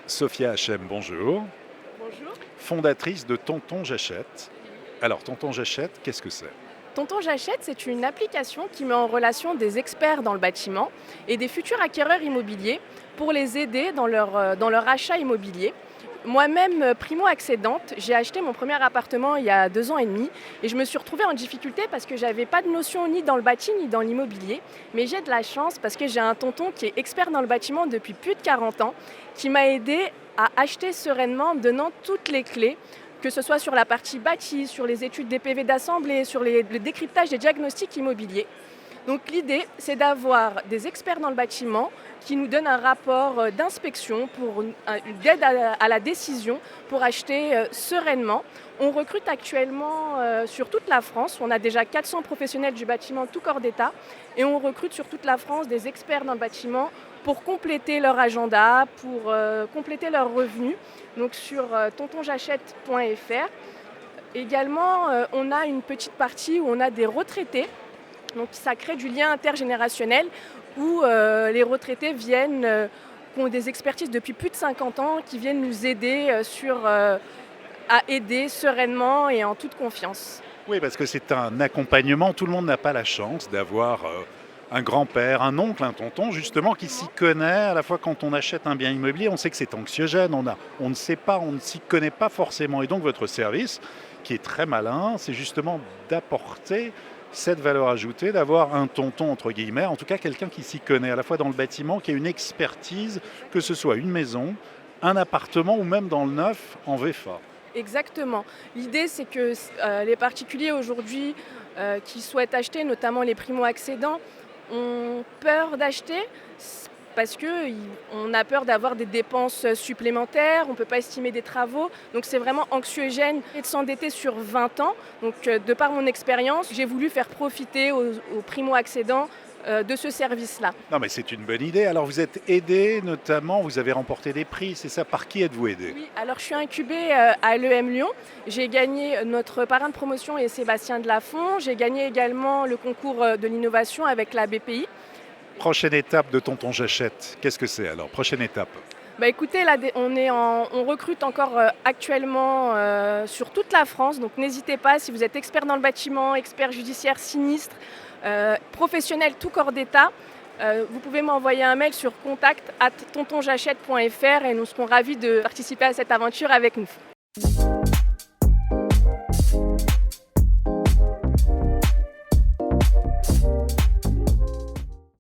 Sophia HM, bonjour. Bonjour. Fondatrice de Tonton J'achète. Alors, Tonton J'achète, qu'est-ce que c'est? Tonton J'achète, c'est une application qui met en relation des experts dans le bâtiment et des futurs acquéreurs immobiliers pour les aider dans leur achat immobilier. Moi-même, primo-accédante, j'ai acheté mon premier appartement il y a 2 ans et demi et je me suis retrouvée en difficulté parce que j'avais pas de notion ni dans le bâti ni dans l'immobilier. Mais j'ai de la chance parce que j'ai un tonton qui est expert dans le bâtiment depuis plus de 40 ans, qui m'a aidé à acheter sereinement en me donnant toutes les clés, que ce soit sur la partie bâti, sur les études des PV d'assemblée, sur le décryptage des diagnostics immobiliers. Donc l'idée, c'est d'avoir des experts dans le bâtiment qui nous donnent un rapport d'inspection pour d'aide à la décision pour acheter sereinement. On recrute actuellement sur toute la France. On a déjà 400 professionnels du bâtiment, tout corps d'État. Et on recrute sur toute la France des experts dans le bâtiment pour compléter leur agenda, pour compléter leurs revenus. Donc sur tontonjachète.fr. Également, on a une petite partie où on a des retraités. Donc ça crée du lien intergénérationnel où les retraités viennent, qui ont des expertises depuis plus de 50 ans, qui viennent nous aider à aider sereinement et en toute confiance. Oui, parce que c'est un accompagnement. Tout le monde n'a pas la chance d'avoir un grand-père, un oncle, un tonton, justement, qui s'y connaît. À la fois, quand on achète un bien immobilier, on sait que c'est anxiogène. On ne sait pas, on ne s'y connaît pas forcément. Et donc, votre service, qui est très malin, c'est justement d'apporter cette valeur ajoutée, d'avoir un tonton, entre guillemets, en tout cas quelqu'un qui s'y connaît, à la fois dans le bâtiment, qui a une expertise, que ce soit une maison, un appartement ou même dans le neuf en VFA. Exactement. L'idée, c'est que les particuliers aujourd'hui qui souhaitent acheter, notamment les primo-accédants, ont peur d'acheter parce qu'on a peur d'avoir des dépenses supplémentaires, on ne peut pas estimer des travaux. Donc c'est vraiment anxiogène de s'endetter sur 20 ans. Donc de par mon expérience, j'ai voulu faire profiter aux primo-accédants de ce service-là. Non, mais c'est une bonne idée. Alors, vous êtes aidé, notamment, vous avez remporté des prix, c'est ça? Par qui êtes-vous aidé? Oui, alors je suis incubée à l'EM Lyon. J'ai gagné notre parrain de promotion et Sébastien Delafont. J'ai gagné également le concours de l'innovation avec la BPI. Prochaine étape de Tonton J'achète, qu'est-ce que c'est alors? Prochaine étape? Bah écoutez, là, on recrute encore actuellement sur toute la France, donc n'hésitez pas, si vous êtes expert dans le bâtiment, expert judiciaire, sinistre, professionnel tout corps d'État, vous pouvez m'envoyer un mail sur contact@tontonjachète.fr et nous serons ravis de participer à cette aventure avec nous.